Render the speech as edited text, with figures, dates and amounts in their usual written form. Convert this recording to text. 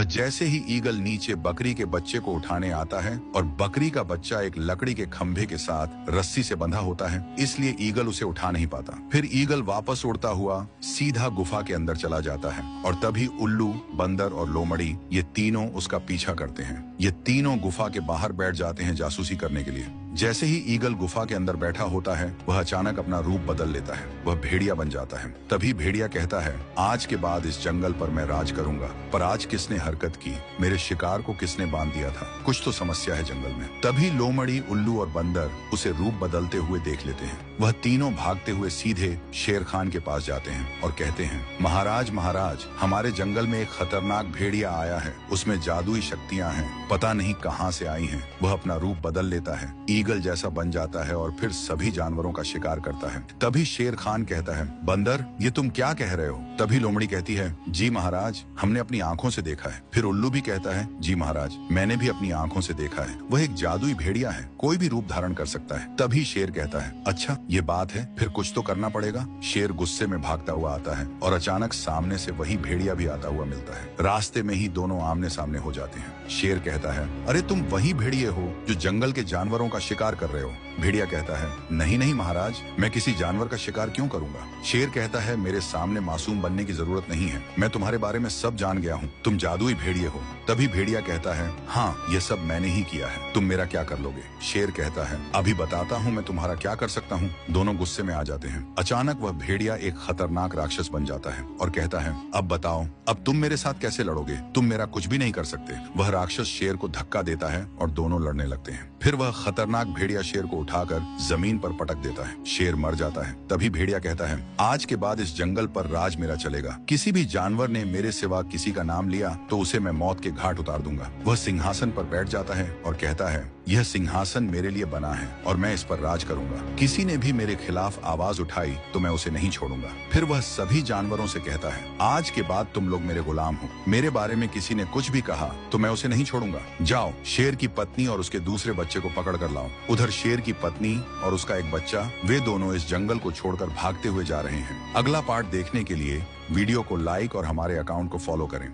जैसे ही ईगल नीचे बकरी के बच्चे को उठाने आता है और बकरी का बच्चा एक लकड़ी के खंभे के साथ रस्सी से बंधा होता है, इसलिए ईगल उसे उठा नहीं पाता। फिर ईगल वापस उड़ता हुआ सीधा गुफा के अंदर चला जाता है और तभी उल्लू, बंदर और लोमड़ी ये तीनों उसका पीछा करते हैं। ये तीनों गुफा के बाहर बैठ जाते हैं जासूसी करने के लिए। जैसे ही ईगल गुफा के अंदर बैठा होता है, वह अचानक अपना रूप बदल लेता है। वह भेड़िया बन जाता है। तभी भेड़िया कहता है, आज के बाद इस जंगल पर मैं राज करूंगा। पर आज किसने हरकत की? मेरे शिकार को किसने बांध दिया था? कुछ तो समस्या है जंगल में। तभी लोमड़ी, उल्लू और बंदर उसे रूप बदलते हुए देख लेते हैं। वह तीनों भागते हुए सीधे शेर खान के पास जाते हैं और कहते हैं, महाराज महाराज, हमारे जंगल में एक खतरनाक भेड़िया आया है। उसमें जादुई शक्तियां हैं, पता नहीं कहां से आई हैं। वह अपना रूप बदल लेता है, ईगल जैसा बन जाता है और फिर सभी जानवरों का शिकार करता है। तभी शेर खान कहता है, बंदर, ये तुम क्या कह रहे हो? तभी लोमड़ी कहती है, जी महाराज, हमने अपनी आंखों से देखा है। फिर उल्लू भी कहता है, जी महाराज, मैंने भी अपनी आंखों से देखा है। वह एक जादुई भेड़िया है, कोई भी रूप धारण कर सकता है। तभी शेर कहता है, अच्छा ये बात है, फिर कुछ तो करना पड़ेगा। शेर गुस्से में भागता हुआ आता है और अचानक सामने से वही भेड़िया भी आता हुआ मिलता है। रास्ते में ही दोनों आमने सामने हो जाते हैं। शेर कहता है, अरे तुम वही भेड़िए हो जो जंगल के जानवरों का शिकार कर रहे हो। भेड़िया कहता है, नहीं नहीं महाराज, मैं किसी जानवर का शिकार क्यों करूंगा। शेर कहता है, मेरे सामने मासूम बनने की जरूरत नहीं है, मैं तुम्हारे बारे में सब जान गया हूँ, तुम जादुई भेड़िए हो। तभी भेड़िया कहता है, हाँ ये सब मैंने ही किया है, तुम मेरा क्या कर लोगे? शेर कहता है, अभी बताता हूँ मैं तुम्हारा क्या कर सकता हूँ। दोनों गुस्से में आ जाते हैं। अचानक वह भेड़िया एक खतरनाक राक्षस बन जाता है और कहता है, अब बताओ, अब तुम मेरे साथ कैसे लड़ोगे? तुम मेरा कुछ भी नहीं कर सकते। वह राक्षस शेर को धक्का देता है और दोनों लड़ने लगते हैं। फिर वह खतरनाक भेड़िया शेर को उठाकर जमीन पर पटक देता है। शेर मर जाता है। तभी भेड़िया कहता है, आज के बाद इस जंगल पर राज मेरा चलेगा। किसी भी जानवर ने मेरे सिवा किसी का नाम लिया तो उसे मैं मौत के घाट उतार दूंगा। वह सिंहासन पर बैठ जाता है और कहता है, यह सिंहासन मेरे लिए बना है और मैं इस पर राज करूंगा। किसी ने भी मेरे खिलाफ आवाज उठाई तो मैं उसे नहीं छोड़ूंगा। फिर वह सभी जानवरों से कहता है, आज के बाद तुम लोग मेरे गुलाम हो। मेरे बारे में किसी ने कुछ भी कहा तो मैं उसे नहीं छोड़ूंगा। जाओ, शेर की पत्नी और उसके दूसरे बच्चे को पकड़ कर लाओ। उधर शेर की पत्नी और उसका एक बच्चा, वे दोनों इस जंगल को छोड़कर भागते हुए जा रहे हैं। अगला पार्ट देखने के लिए वीडियो को लाइक और हमारे अकाउंट को फॉलो करें।